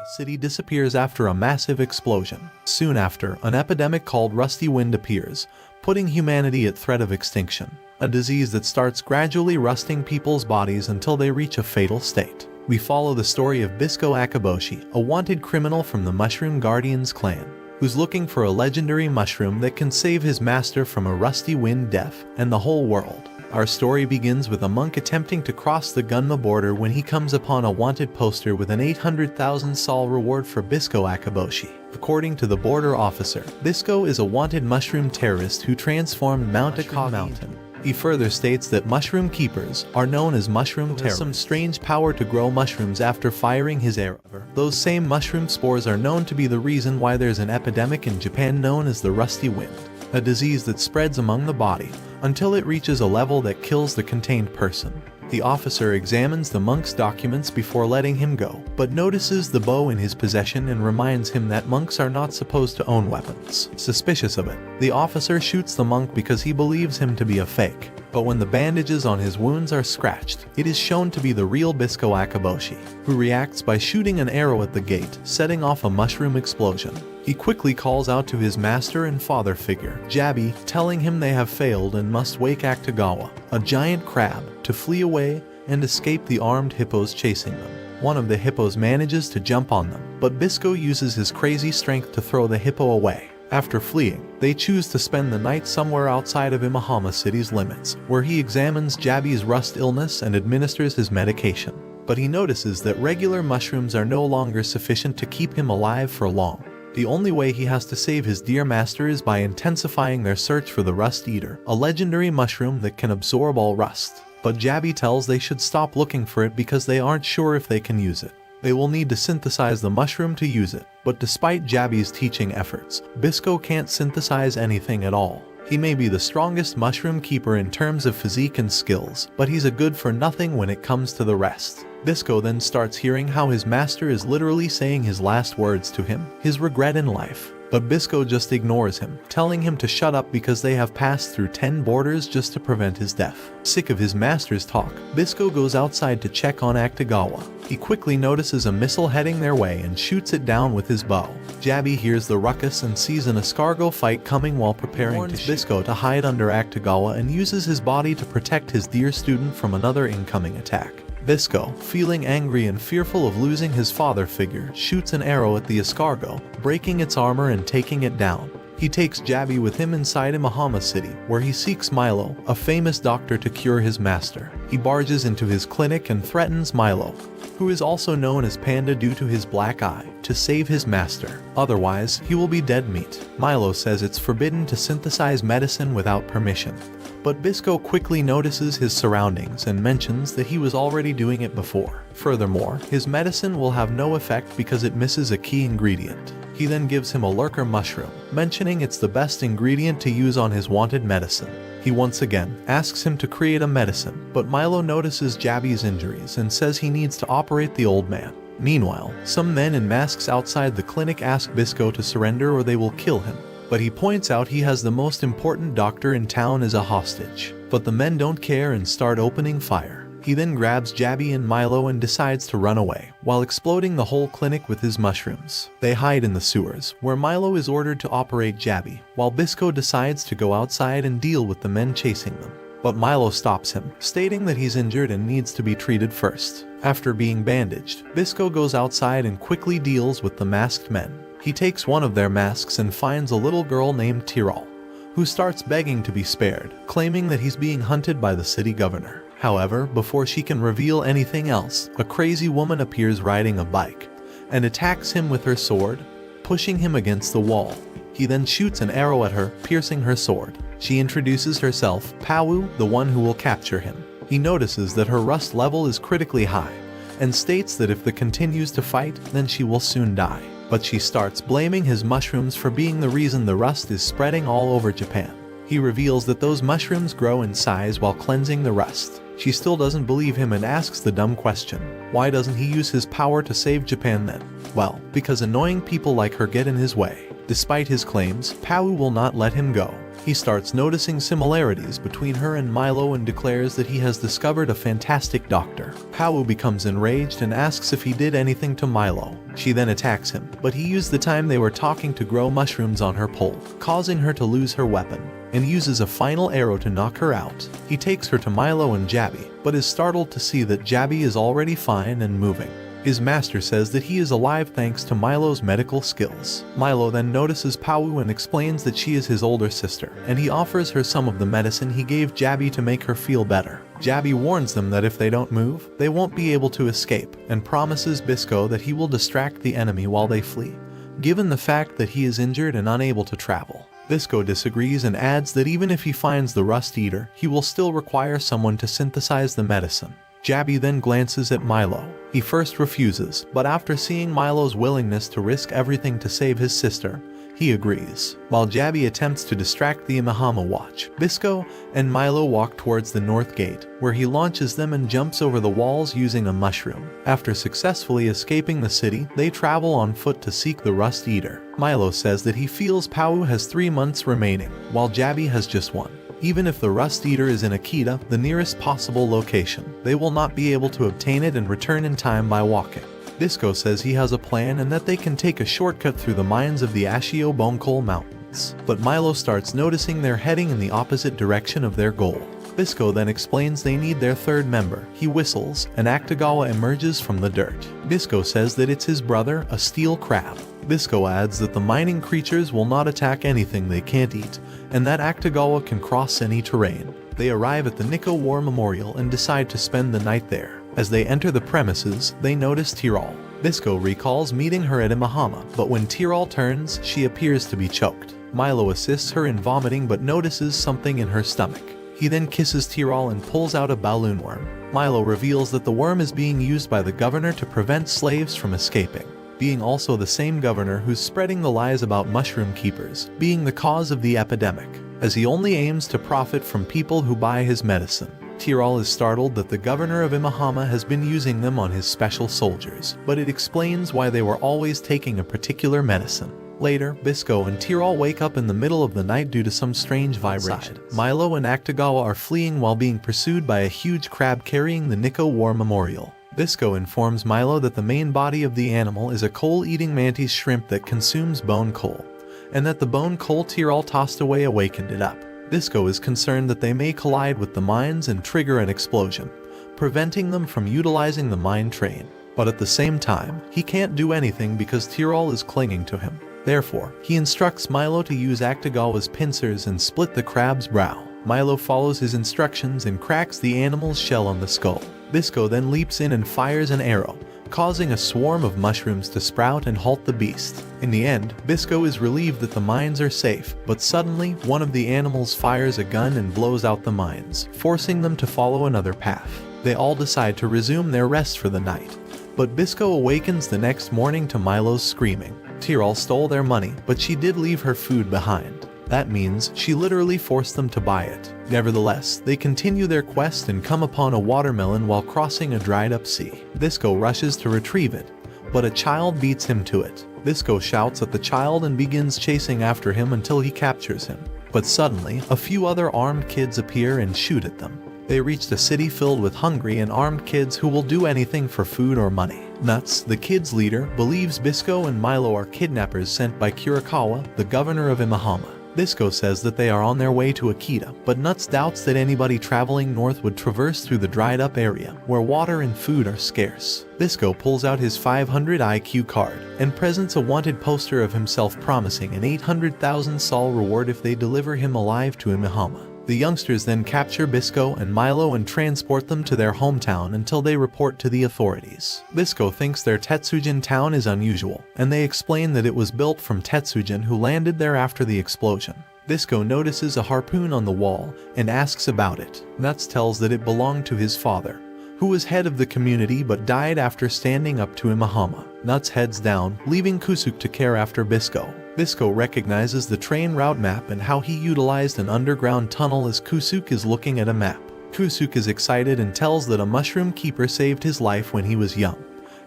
city disappears after a massive explosion. Soon after, an epidemic called Rusty Wind appears, putting humanity at threat of extinction. A disease that starts gradually rusting people's bodies until they reach a fatal state. We follow the story of Bisco Akaboshi, a wanted criminal from the Mushroom Guardians clan, who's looking for a legendary mushroom that can save his master from a rusty wind death and the whole world. Our story begins with a monk attempting to cross the Gunma border when he comes upon a wanted poster with an 800,000 sol reward for Bisco Akaboshi. According to the border officer, Bisco is a wanted mushroom terrorist who transformed Mount Akagi Mountain. He further states that mushroom keepers are known as mushroom terrorists. Some strange power to grow mushrooms after firing his arrow. Those same mushroom spores are known to be the reason why there's an epidemic in Japan known as the Rusty Wind, a disease that spreads among the body until it reaches a level that kills the contained person. The officer examines the monk's documents before letting him go, but notices the bow in his possession and reminds him that monks are not supposed to own weapons. Suspicious of it, the officer shoots the monk because he believes him to be a fake. But when the bandages on his wounds are scratched, it is shown to be the real Bisco Akaboshi, who reacts by shooting an arrow at the gate, setting off a mushroom explosion. He quickly calls out to his master and father figure, Jabi, telling him they have failed and must wake Akutagawa, a giant crab, to flee away and escape the armed hippos chasing them. One of the hippos manages to jump on them, but Bisco uses his crazy strength to throw the hippo away. After fleeing, they choose to spend the night somewhere outside of Imahama City's limits, where he examines Jabi's rust illness and administers his medication. But he notices that regular mushrooms are no longer sufficient to keep him alive for long. The only way he has to save his dear master is by intensifying their search for the Rust Eater, a legendary mushroom that can absorb all rust. But Jabi tells they should stop looking for it because they aren't sure if they can use it. They will need to synthesize the mushroom to use it, but despite Jabi's teaching efforts, Bisco can't synthesize anything at all. He may be the strongest mushroom keeper in terms of physique and skills, but he's a good for nothing when it comes to the rest. Bisco then starts hearing how his master is literally saying his last words to him, his regret in life. But Bisco just ignores him, telling him to shut up because they have passed through 10 borders just to prevent his death. Sick of his master's talk, Bisco goes outside to check on Akutagawa. He quickly notices a missile heading their way and shoots it down with his bow. Jabi hears the ruckus and sees an escargot fight coming while preparing to shoot. Bisco to hide under Akutagawa and uses his body to protect his dear student from another incoming attack. Bisco, feeling angry and fearful of losing his father figure, shoots an arrow at the escargot, breaking its armor and taking it down. He takes Jabi with him inside Imahama City, where he seeks Milo, a famous doctor, to cure his master. He barges into his clinic and threatens Milo, who is also known as Panda due to his black eye, to save his master. Otherwise, he will be dead meat. Milo says it's forbidden to synthesize medicine without permission. But Bisco quickly notices his surroundings and mentions that he was already doing it before. Furthermore, his medicine will have no effect because it misses a key ingredient. He then gives him a lurker mushroom, mentioning it's the best ingredient to use on his wanted medicine. He once again asks him to create a medicine, but Milo notices Jabi's injuries and says he needs to operate the old man. Meanwhile, some men in masks outside the clinic ask Bisco to surrender or they will kill him. But he points out he has the most important doctor in town as a hostage. But the men don't care and start opening fire. He then grabs Jabi and Milo and decides to run away, while exploding the whole clinic with his mushrooms. They hide in the sewers, where Milo is ordered to operate Jabi, while Bisco decides to go outside and deal with the men chasing them. But Milo stops him, stating that he's injured and needs to be treated first. After being bandaged, Bisco goes outside and quickly deals with the masked men. He takes one of their masks and finds a little girl named Tyrol, who starts begging to be spared, claiming that he's being hunted by the city governor. However, before she can reveal anything else, a crazy woman appears riding a bike and attacks him with her sword, pushing him against the wall. He then shoots an arrow at her, piercing her sword. She introduces herself, Pawu, the one who will capture him. He notices that her rust level is critically high and states that if the continues to fight, then she will soon die. But she starts blaming his mushrooms for being the reason the rust is spreading all over Japan. He reveals that those mushrooms grow in size while cleansing the rust. She still doesn't believe him and asks the dumb question, why doesn't he use his power to save Japan then? Well, because annoying people like her get in his way. Despite his claims, Pawu will not let him go. He starts noticing similarities between her and Milo and declares that he has discovered a fantastic doctor. Pawu becomes enraged and asks if he did anything to Milo. She then attacks him, but he used the time they were talking to grow mushrooms on her pole, causing her to lose her weapon, and uses a final arrow to knock her out. He takes her to Milo and Jabby, but is startled to see that Jabby is already fine and moving. His master says that he is alive thanks to Milo's medical skills. Milo then notices Pawu and explains that she is his older sister, and he offers her some of the medicine he gave Jabby to make her feel better. Jabby warns them that if they don't move, they won't be able to escape, and promises Bisco that he will distract the enemy while they flee, given the fact that he is injured and unable to travel. Bisco disagrees and adds that even if he finds the Rust Eater, he will still require someone to synthesize the medicine. Jabby then glances at Milo. He first refuses, but after seeing Milo's willingness to risk everything to save his sister, he agrees. While Jabby attempts to distract the Imahama Watch, Bisco and Milo walk towards the north gate, where he launches them and jumps over the walls using a mushroom. After successfully escaping the city, they travel on foot to seek the Rust Eater. Milo says that he feels Pawu has 3 months remaining, while Jabby has just 1. Even if the Rust Eater is in Akita, the nearest possible location, they will not be able to obtain it and return in time by walking. Bisco says he has a plan and that they can take a shortcut through the mines of the Ashio Bone Coal Mountains. But Milo starts noticing they're heading in the opposite direction of their goal. Bisco then explains they need their third member. He whistles, and Akutagawa emerges from the dirt. Bisco says that it's his brother, a steel crab. Bisco adds that the mining creatures will not attack anything they can't eat, and that Akutagawa can cross any terrain. They arrive at the Nikko War Memorial and decide to spend the night there. As they enter the premises, they notice Tyrol. Bisco recalls meeting her at Imahama, but when Tyrol turns, she appears to be choked. Milo assists her in vomiting but notices something in her stomach. He then kisses Tyrol and pulls out a balloon worm. Milo reveals that the worm is being used by the governor to prevent slaves from escaping, being also the same governor who's spreading the lies about mushroom keepers being the cause of the epidemic, as he only aims to profit from people who buy his medicine. Tyrol is startled that the governor of Imahama has been using them on his special soldiers, but it explains why they were always taking a particular medicine. Later, Bisco and Tyrol wake up in the middle of the night due to some strange vibrations. Milo and Akutagawa are fleeing while being pursued by a huge crab carrying the Nikko War Memorial. Bisco informs Milo that the main body of the animal is a coal-eating mantis shrimp that consumes bone coal, and that the bone coal Tyrol tossed away awakened it up. Bisco is concerned that they may collide with the mines and trigger an explosion, preventing them from utilizing the mine train. But at the same time, he can't do anything because Tyrol is clinging to him. Therefore, he instructs Milo to use Akutagawa's pincers and split the crab's brow. Milo follows his instructions and cracks the animal's shell on the skull. Bisco then leaps in and fires an arrow, causing a swarm of mushrooms to sprout and halt the beast. In the end, Bisco is relieved that the mines are safe, but suddenly, one of the animals fires a gun and blows out the mines, forcing them to follow another path. They all decide to resume their rest for the night, but Bisco awakens the next morning to Milo's screaming. Tyrol stole their money, but she did leave her food behind. That means she literally forced them to buy it. Nevertheless, they continue their quest and come upon a watermelon while crossing a dried-up sea. Bisco rushes to retrieve it, but a child beats him to it. Bisco shouts at the child and begins chasing after him until he captures him. But suddenly, a few other armed kids appear and shoot at them. They reached a city filled with hungry and armed kids who will do anything for food or money. Nuts, the kids' leader, believes Bisco and Milo are kidnappers sent by Kurikawa, the governor of Imahama. Bisco says that they are on their way to Akita, but Nuts doubts that anybody traveling north would traverse through the dried-up area, where water and food are scarce. Bisco pulls out his 500 IQ card, and presents a wanted poster of himself promising an 800,000 sol reward if they deliver him alive to Imahama. The youngsters then capture Bisco and Milo and transport them to their hometown until they report to the authorities. Bisco thinks their Tetsujin town is unusual, and they explain that it was built from Tetsujin who landed there after the explosion. Bisco notices a harpoon on the wall and asks about it. Nuts tells that it belonged to his father, who was head of the community but died after standing up to Imahama. Nuts heads down, leaving Kusuk to care after Bisco. Bisco recognizes the train route map and how he utilized an underground tunnel as Kusuk is looking at a map. Kusuk is excited and tells that a mushroom keeper saved his life when he was young,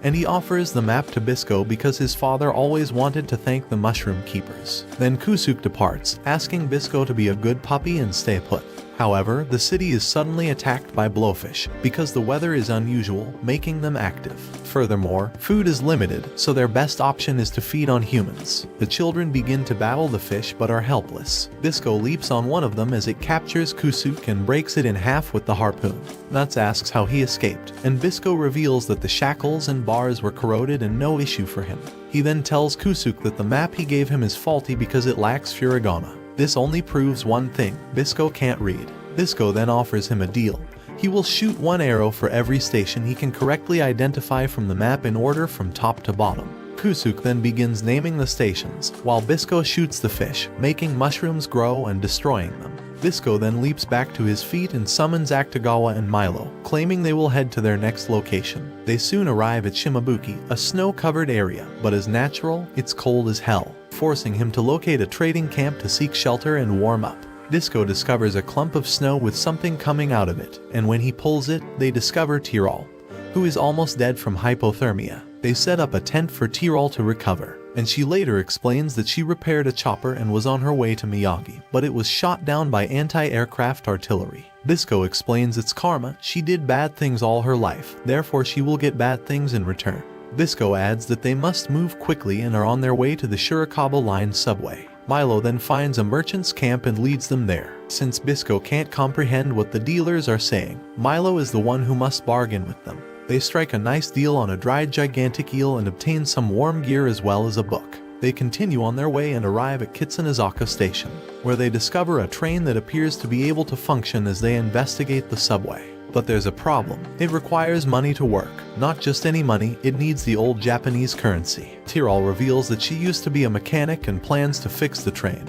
and he offers the map to Bisco because his father always wanted to thank the mushroom keepers. Then Kusuk departs, asking Bisco to be a good puppy and stay put. However, the city is suddenly attacked by blowfish because the weather is unusual, making them active. Furthermore, food is limited, so their best option is to feed on humans. The children begin to battle the fish but are helpless. Bisco leaps on one of them as it captures Kusuk and breaks it in half with the harpoon. Nuts asks how he escaped, and Bisco reveals that the shackles and bars were corroded and no issue for him. He then tells Kusuk that the map he gave him is faulty because it lacks furigana. This only proves one thing: Bisco can't read. Bisco then offers him a deal. He will shoot one arrow for every station he can correctly identify from the map in order from top to bottom. Kusuk then begins naming the stations, while Bisco shoots the fish, making mushrooms grow and destroying them. Bisco then leaps back to his feet and summons Akutagawa and Milo, claiming they will head to their next location. They soon arrive at Shimabuki, a snow-covered area, but as natural, it's cold as hell, forcing him to locate a trading camp to seek shelter and warm up. Bisco discovers a clump of snow with something coming out of it, and when he pulls it, they discover Tyrol, who is almost dead from hypothermia. They set up a tent for Tyrol to recover, and she later explains that she repaired a chopper and was on her way to Miyagi, but it was shot down by anti-aircraft artillery. Bisco explains it's karma, she did bad things all her life, therefore she will get bad things in return. Bisco adds that they must move quickly and are on their way to the Shirakawa Line subway. Milo then finds a merchant's camp and leads them there. Since Bisco can't comprehend what the dealers are saying, Milo is the one who must bargain with them. They strike a nice deal on a dried gigantic eel and obtain some warm gear as well as a book. They continue on their way and arrive at Kitsunezaka Station, where they discover a train that appears to be able to function as they investigate the subway. But there's a problem. It requires money to work. Not just any money, it needs the old Japanese currency. Tyrol reveals that she used to be a mechanic and plans to fix the train,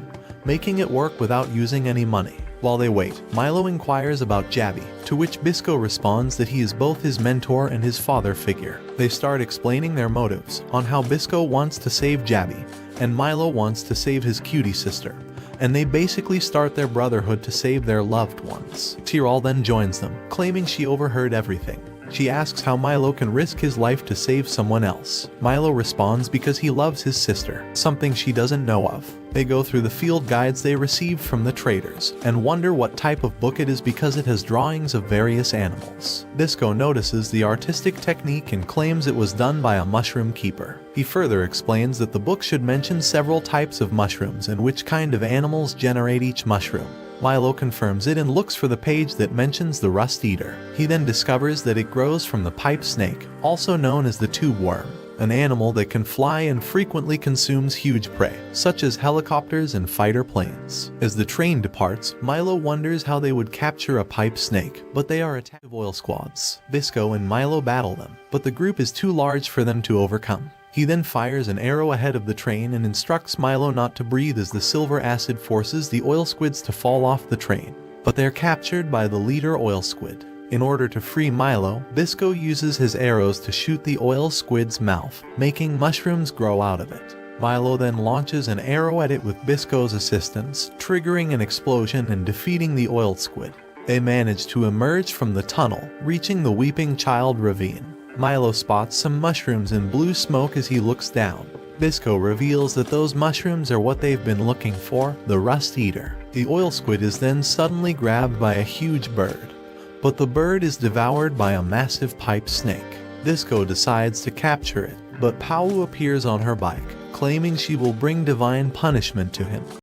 making it work without using any money. While they wait, Milo inquires about Jabi, to which Bisco responds that he is both his mentor and his father figure. They start explaining their motives on how Bisco wants to save Jabi, and Milo wants to save his cutie sister, and they basically start their brotherhood to save their loved ones. Tyrol then joins them, claiming she overheard everything. She asks how Milo can risk his life to save someone else. Milo responds because he loves his sister, something she doesn't know of. They go through the field guides they received from the traders, and wonder what type of book it is because it has drawings of various animals. Bisco notices the artistic technique and claims it was done by a mushroom keeper. He further explains that the book should mention several types of mushrooms and which kind of animals generate each mushroom. Milo confirms it and looks for the page that mentions the rust eater. He then discovers that it grows from the pipe snake, also known as the tube worm, an animal that can fly and frequently consumes huge prey, such as helicopters and fighter planes. As the train departs, Milo wonders how they would capture a pipe snake, but they are attacked by oil squads. Bisco and Milo battle them, but the group is too large for them to overcome. He then fires an arrow ahead of the train and instructs Milo not to breathe as the silver acid forces the oil squids to fall off the train. But they're captured by the leader oil squid. In order to free Milo, Bisco uses his arrows to shoot the oil squid's mouth, making mushrooms grow out of it. Milo then launches an arrow at it with Bisco's assistance, triggering an explosion and defeating the oil squid. They manage to emerge from the tunnel, reaching the Weeping Child Ravine. Milo spots some mushrooms in blue smoke as he looks down. Bisco reveals that those mushrooms are what they've been looking for, the rust eater. The oil squid is then suddenly grabbed by a huge bird, but the bird is devoured by a massive pipe snake. Bisco decides to capture it, but Paolu appears on her bike, claiming she will bring divine punishment to him.